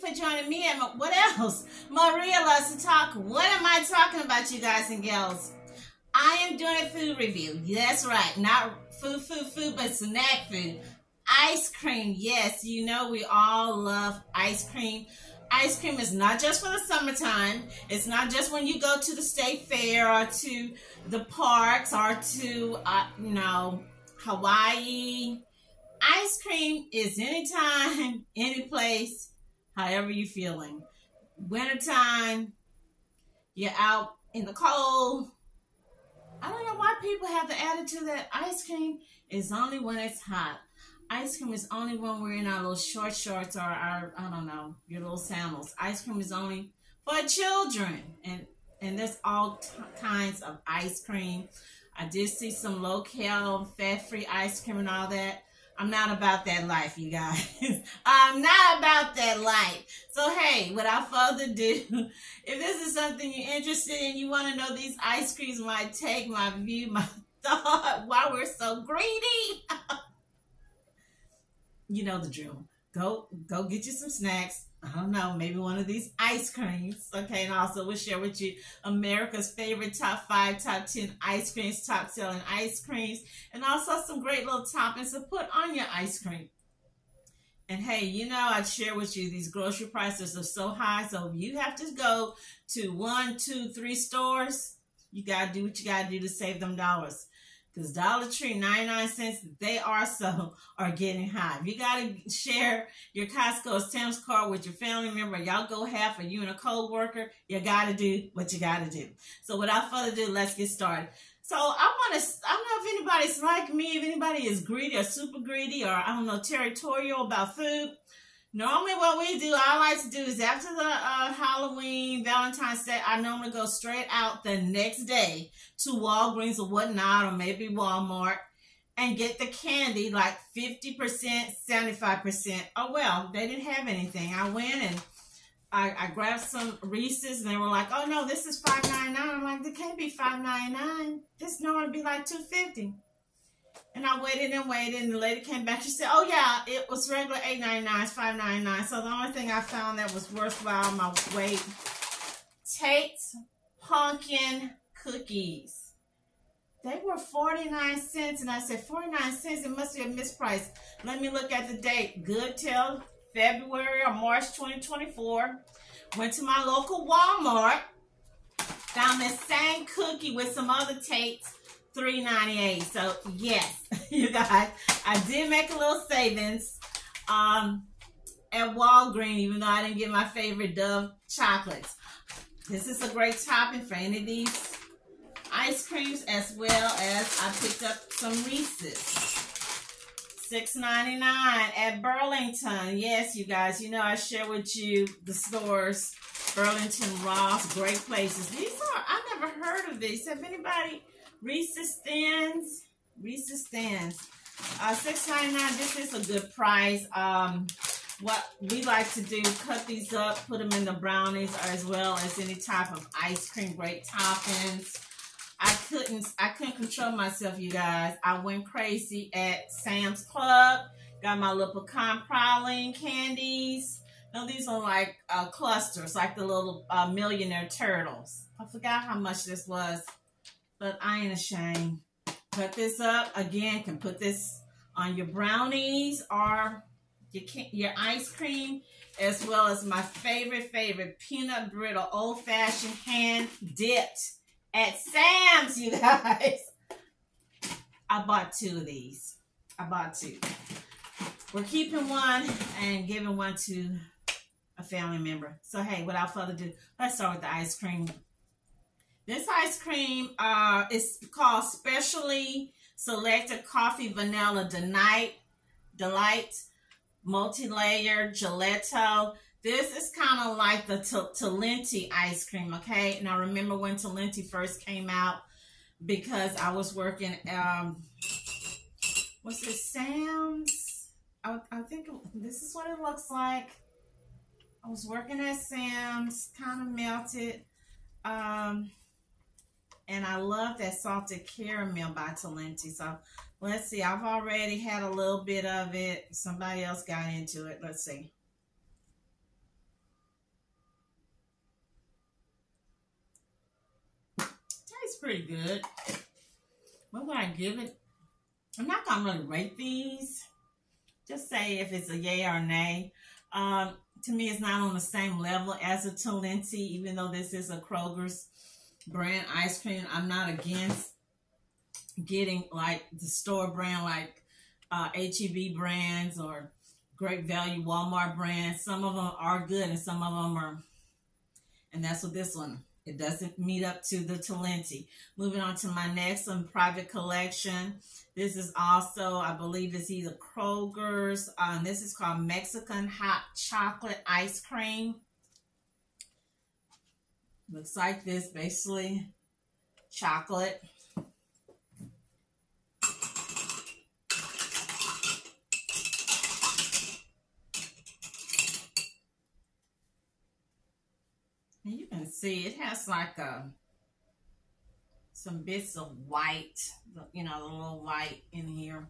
for joining me and what else? Maria loves to talk. What am I talking about, you guys and gals? I am doing a food review. That's right. Not food, but snack food. Ice cream. Yes, you know we all love ice cream. Ice cream is not just for the summertime. It's not just when you go to the state fair or to the parks or to, Hawaii. Ice cream is anytime, any place, however you're feeling. Wintertime, you're out in the cold. I don't know why people have the attitude that ice cream is only when it's hot. Ice cream is only when we're in our little short shorts or our, your little sandals. Ice cream is only for children. And there's all kinds of ice cream. I did see some low-cal, fat-free ice cream and all that. I'm not about that life, you guys. I'm not about that life. So, hey, without further ado, if this is something you're interested in, you want to know these ice creams, my take, my view, my thought, why we're so greedy, you know the drill. Go get you some snacks. I don't know, maybe one of these ice creams. Okay, and also we'll share with you America's favorite top 5, top 10 ice creams, top selling ice creams, and also some great little toppings to put on your ice cream. And hey, I'd share with you these grocery prices are so high, so if you have to go to 1, 2, 3 stores, you gotta do what you gotta do to save them dollars. Because Dollar Tree, 99 cents, they also are getting high. If you got to share your Costco or Sam's card with your family member, y'all go half, or you and a co-worker, you got to do what you got to do. So without further ado, let's get started. So I don't know if anybody's like me, if anybody is greedy or super greedy or, territorial about food. Normally what we do, I like to do is after the Halloween, Valentine's Day, I normally go straight out the next day to Walgreens or whatnot, or maybe Walmart, and get the candy like 50%, 75%. Oh, well, they didn't have anything. I went and I grabbed some Reese's, and they were like, oh, no, this is $5.99. I'm like, it can't be $5.99. This normally be like $2.50. And I waited, and the lady came back. She said, oh, yeah, it was regular $8.99, it's $5.99. So the only thing I found that was worthwhile my wait, Tate's pumpkin cookies. They were 49 cents, and I said, 49 cents? It must be a misprice. Let me look at the date. Good till February or March 2024. Went to my local Walmart, found this same cookie with some other Tate's. $3.98. So yes, you guys, I did make a little savings at Walgreens, even though I didn't get my favorite Dove chocolates. This is a great topping for any of these ice creams, as well as I picked up some Reese's. $6.99 at Burlington. Yes, you guys, I share with you the stores. Burlington, Ross, great places. I never heard of these. Have anybody? Reese's Thins. $6.99. This is a good price. What we like to do, cut these up, put them in the brownies, as well as any type of ice cream, great toppings. I couldn't control myself, you guys. I went crazy at Sam's Club. Got my little pecan praline candies. Now these are like clusters, like the little millionaire turtles. I forgot how much this was, but I ain't ashamed. Cut this up. Again, can put this on your brownies or your ice cream, as well as my favorite peanut brittle old-fashioned hand-dipped at Sam's, you guys. I bought 2 of these. I bought 2. We're keeping one and giving one to a family member. So, hey, without further ado, let's start with the ice cream. This ice cream is called Specially Selected Coffee Vanilla Delight Multi-Layer Gelato. This is kind of like the Talenti ice cream, okay? Now, remember when Talenti first came out, because I was working, what's it, Sam's? I think this is what it looks like. I was working at Sam's, kind of melted. And I love that salted caramel by Talenti. So let's see. I've already had a little bit of it. Somebody else got into it. Let's see. It's pretty good. What would I give it? I'm not going to really rate these. Just say if it's a yay or nay. To me, it's not on the same level as a Talenti, even though this is a Kroger's brand ice cream. I'm not against getting like the store brand, like HEB brands or Great Value Walmart brands. Some of them are good and some of them are, and that's what this one, it doesn't meet up to the Talenti. Moving on to my next one, Private Collection. This is also, I believe it's either Kroger's. This is called Mexican Hot Chocolate Ice Cream. Looks like this, basically chocolate. And you can see it has like some bits of white, you know, the little white in here.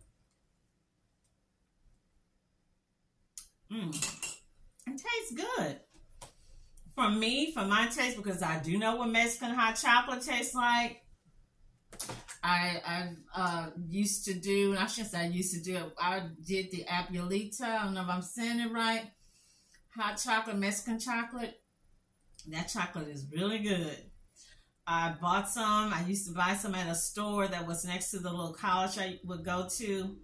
It tastes good. For me, for my taste, because I do know what Mexican hot chocolate tastes like. I used to do, and I shouldn't say I used to do it, I did the Abuelita, I don't know if I'm saying it right. Hot chocolate, Mexican chocolate. That chocolate is really good. I bought some. I used to buy some at a store that was next to the little college I would go to.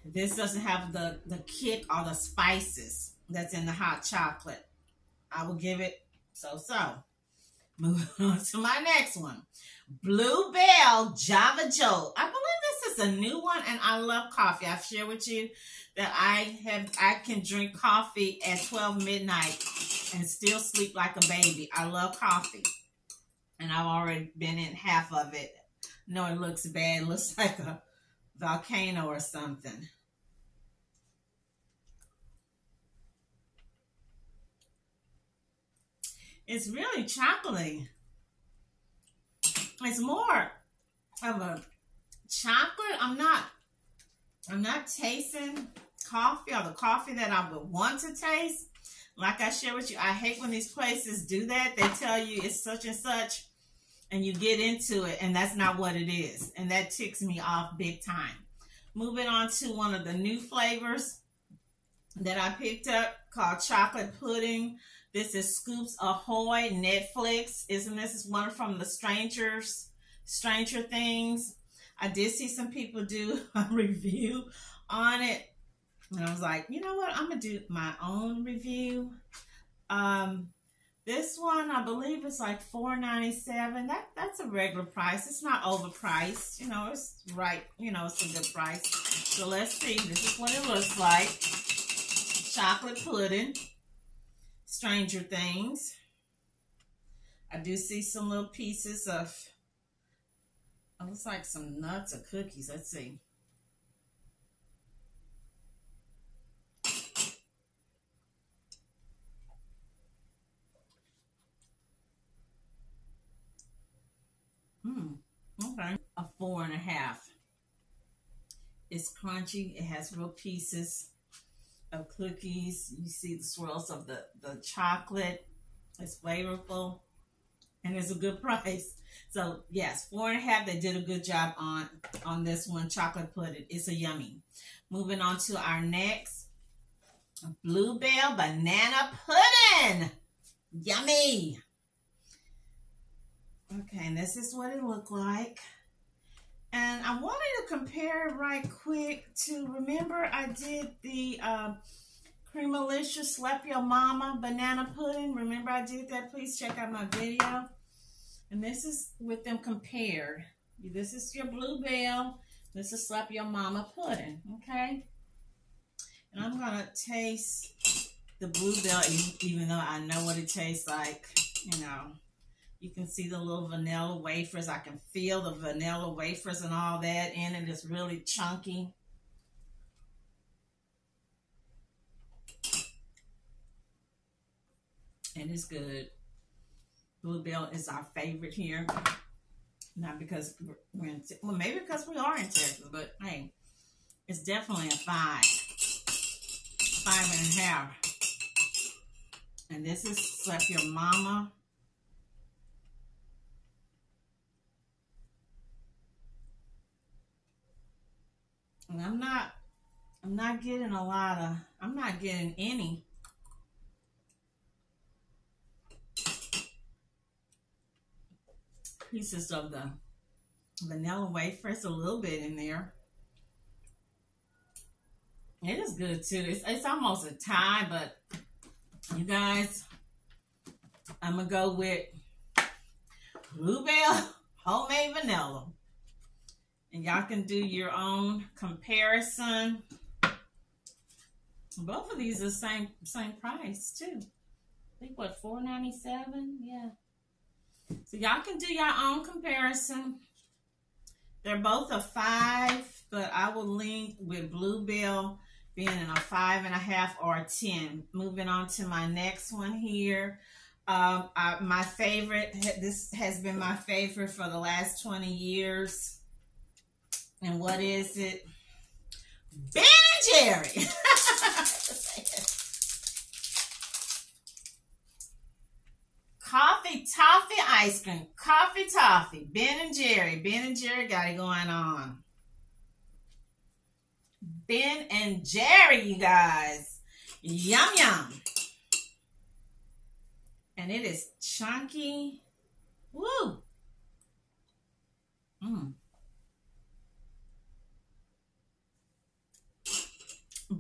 This doesn't have the kick or the spices that's in the hot chocolate. I will give it so-so. Moving on to my next one. Bluebell Java Jolt. I believe this is a new one, and I love coffee. I've shared with you that I can drink coffee at 12 midnight and still sleep like a baby. I love coffee. And I've already been in half of it. No, it looks bad. It looks like a volcano or something. It's really chocolatey. It's more of a chocolate. I'm not tasting coffee or the coffee that I would want to taste. Like I share with you, I hate when these places do that. They tell you it's such and such, and you get into it, and that's not what it is. And that ticks me off big time. Moving on to one of the new flavors that I picked up called Chocolate Pudding. This is Scoops Ahoy Netflix. Isn't this one from the Stranger Things? I did see some people do a review on it. And I was like, you know what? I'm going to do my own review. This one, I believe it's like $4.97. That's a regular price. It's not overpriced. You know, it's right. You know, it's a good price. So let's see. This is what it looks like. Chocolate pudding. Stranger Things. I do see some little pieces of, it looks like some nuts or cookies. Let's see. Okay. A 4.5. It's crunchy. It has real pieces of cookies. You see the swirls of the chocolate. It's flavorful. And it's a good price. So yes, 4.5. They did a good job on this one. Chocolate pudding. It's a yummy. Moving on to our next. Bluebell Banana Pudding. Yummy. Okay, and this is what it looked like. And I wanted to compare it right quick to, remember I did the Creamalicious Slap Your Mama Banana Pudding. Remember I did that? Please check out my video. And this is with them compared. This is your Bluebell. This is Slap Your Mama Pudding, okay? And I'm going to taste the Bluebell, even though I know what it tastes like, you know. You can see the little vanilla wafers. I can feel the vanilla wafers and all that in it. It's really chunky. And it's good. Bluebell is our favorite here. Not because we're in, well, maybe because we are in Texas, but hey, it's definitely a 5. 5.5. And this is Slap Your Mama. And I'm not getting a lot of, I'm not getting any pieces of the vanilla wafer. It's a little bit in there. It is good too. It's almost a tie, but you guys, I'm gonna go with Bluebell homemade vanilla, and y'all can do your own comparison. Both of these are the same price too. I think what, $4.97? Yeah. So y'all can do your own comparison. They're both a 5, but I will link with Bluebell being in a 5.5 or a 10. Moving on to my next one here. My favorite, this has been my favorite for the last 20 years. And what is it? Ben and Jerry. Coffee Toffee ice cream. Coffee Toffee. Ben and Jerry. Ben and Jerry got it going on. Ben and Jerry, you guys. Yum, yum. And it is chunky. Woo.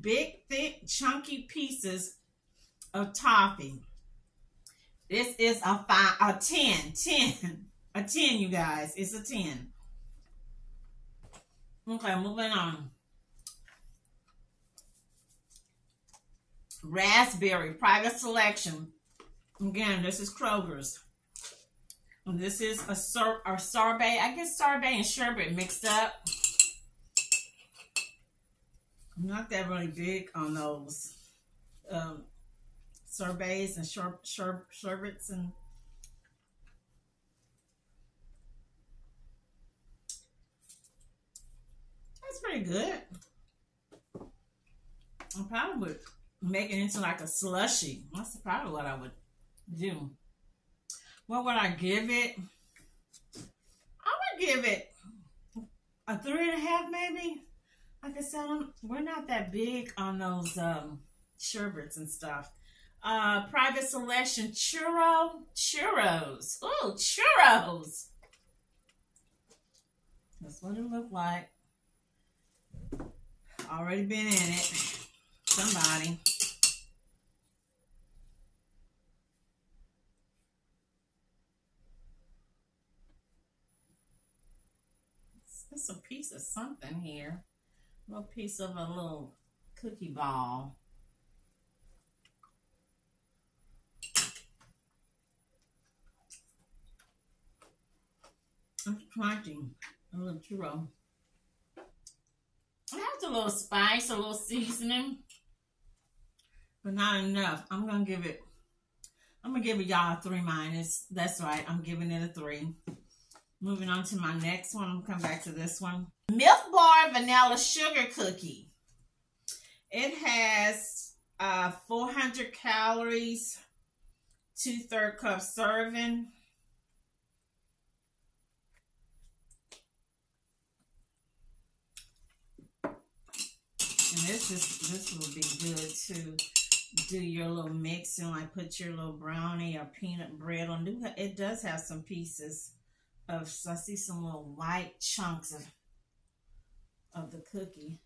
Big, thick, chunky pieces of toffee. This is a 10, you guys. It's a 10. Okay, moving on. Raspberry private selection. Again, this is Kroger's. And this is a sorbet. I guess sorbet and sherbet mixed up. I'm not that really big on those sorbets and sherbets, and that's pretty good. I probably would make it into like a slushy. That's probably what I would do. What would I give it? I would give it a 3.5 maybe. Like I said, we're not that big on those sherbets and stuff. Private selection churros. Oh, churros. That's what it looked like. Already been in it. Somebody. It's a piece of something here. A little piece of a little cookie ball. It's crunchy. A little churro. It has a little spice, a little seasoning, but not enough. I'm gonna give it y'all a 3-. That's right. I'm giving it a 3. Moving on to my next one. I'm gonna come back to this one. Milk Bar Vanilla Sugar Cookie. It has 400 calories, 2/3 cup serving. And this will be good to do your little mixing, like put your little brownie or peanut bread on. It does have some pieces of, I see some little white chunks of the cookie.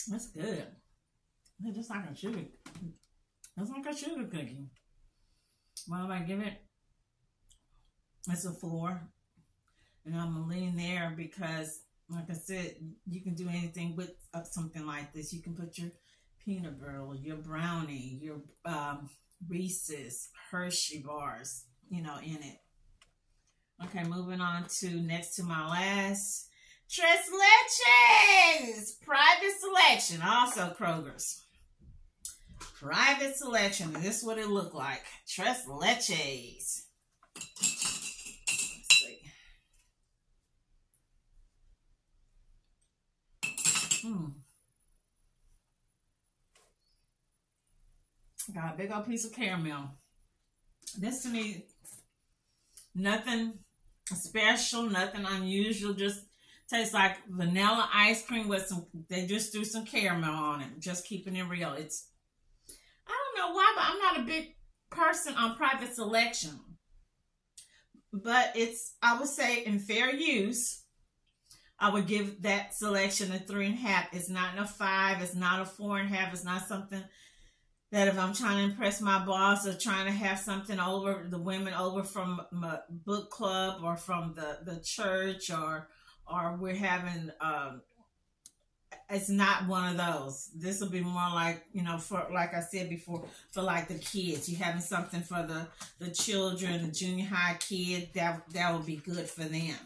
That's good. It's just like a sugar. It's like a sugar cookie. What am I give it? It's a 4. And I'm going to lean there because, like I said, you can do anything with something like this. You can put your peanut brittle, your brownie, your Reese's, Hershey bars, in it. Okay, moving on to next to my last. Tres Leches! Private selection. Also Kroger's. Private selection. And this is what it looked like. Tres Leches. Let's see. Got a big old piece of caramel. This to me, nothing special, nothing unusual. Just tastes like vanilla ice cream with some. They just threw some caramel on it. Just keeping it real. It's. I don't know why, but I'm not a big person on private selection. But it's, I would say, in fair use, I would give that selection a 3.5. It's not a 5. It's not a 4.5. It's not something that if I'm trying to impress my boss or trying to have something over, the women over from my book club or from the church or we're having, it's not one of those. This will be more like, you know, for, like I said before, for like the kids. You're having something for the children, the junior high kid, that will be good for them.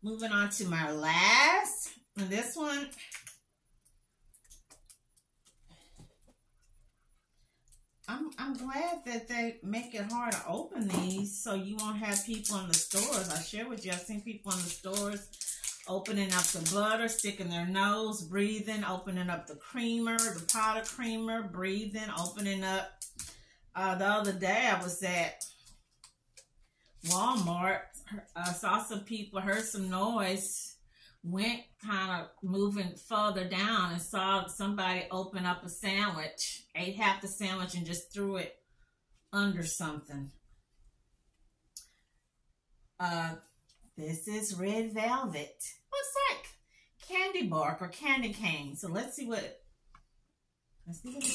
Moving on to my last, and this one, I'm glad that they make it hard to open these so you won't have people in the stores. I share with you, I've seen people in the stores opening up the butter, sticking their nose, breathing, opening up the creamer, the powdered creamer, breathing, opening up. The other day I was at Walmart, saw some people, heard some noise, went kind of moving further down and saw somebody open up a sandwich, ate half the sandwich and just threw it under something. This is red velvet. Looks like candy bark or candy cane. So let's see what it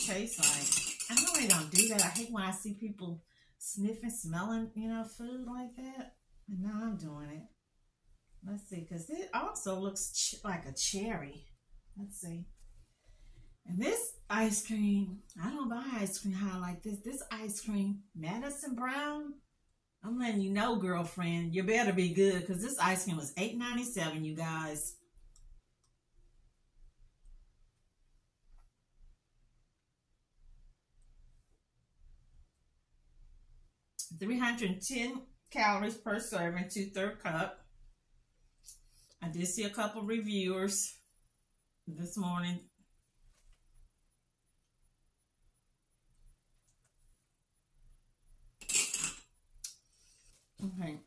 tastes like. I normally don't do that. I hate when I see people sniffing, smelling, you know, food like that. And now I'm doing it. Let's see, because it also looks like a cherry. Let's see. And this ice cream, I don't buy ice cream high like this. This ice cream, Madison Brown, I'm letting you know, girlfriend, you better be good, because this ice cream was $8.97, you guys. $310 calories per serving, 2/3 cup. I did see a couple reviewers this morning. Okay,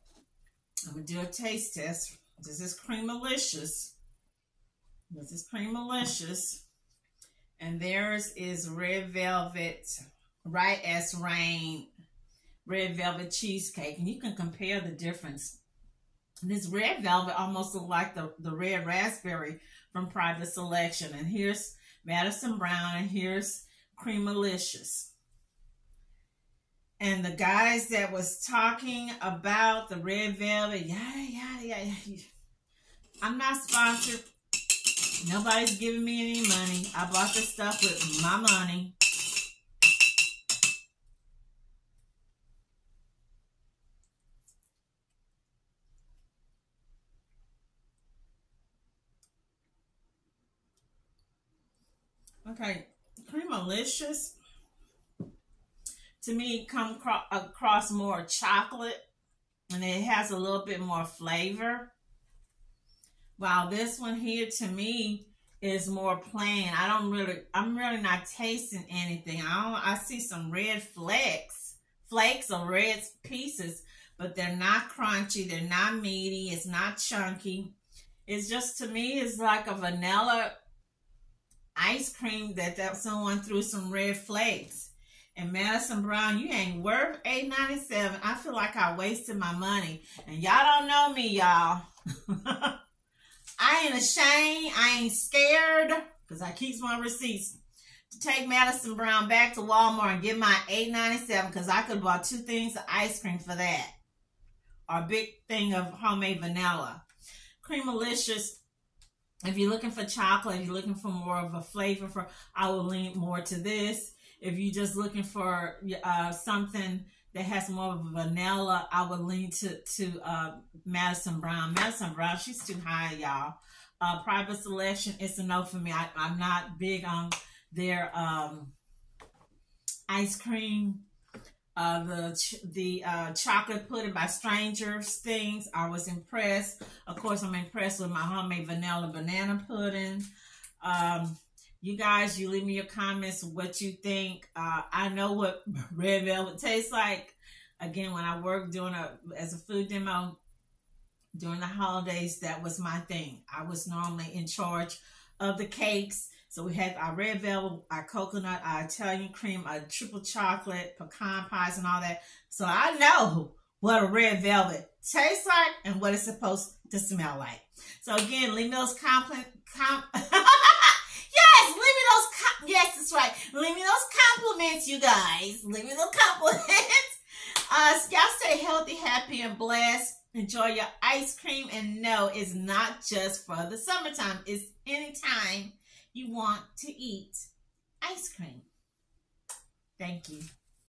I'm gonna do a taste test. This is Creamalicious. This is Creamalicious, and theirs is red velvet, right as rain, red velvet cheesecake, and you can compare the difference. This red velvet almost looks like the red raspberry from Private Selection. And here's Madison Brown, and here's Creamalicious. And the guys that was talking about the red velvet, yada. I'm not sponsored. Nobody's giving me any money. I bought this stuff with my money. Okay, Creamalicious, to me, come across more chocolate, and it has a little bit more flavor. While this one here, to me, is more plain. I'm really not tasting anything. I see some red flakes or red pieces, but they're not crunchy. They're not meaty. It's not chunky. It's just, to me, it's like a vanilla ice cream that someone threw some red flakes. And Madison Brown, you ain't worth $8.97. I feel like I wasted my money. And y'all don't know me, y'all. I ain't ashamed. I ain't scared, because I keep my receipts, to take Madison Brown back to Walmart and get my $8.97, because I could have bought 2 things of ice cream for that. Or a big thing of homemade vanilla. Creamalicious, if you're looking for chocolate, if you're looking for more of a flavor, I will lean more to this. If you're just looking for something that has more of a vanilla, I would lean to Madison Brown. Madison Brown, she's too high, y'all. Private Selection, it's a no for me. I'm not big on their ice cream. The chocolate pudding by Stranger Things, I was impressed. Of course, I'm impressed with my homemade vanilla banana pudding. You guys, you leave me your comments what you think. I know what red velvet tastes like. Again, when I worked as a food demo during the holidays, that was my thing. I was normally in charge of the cakes. So we had our red velvet, our coconut, our Italian cream, our triple chocolate, pecan pies, and all that. So I know what a red velvet tastes like and what it's supposed to smell like. So again, leave me those yes, that's right. Leave me those compliments, you guys. Leave me those compliments. Y'all stay healthy, happy, and blessed. Enjoy your ice cream. And no, it's not just for the summertime. It's anytime you want to eat ice cream. Thank you.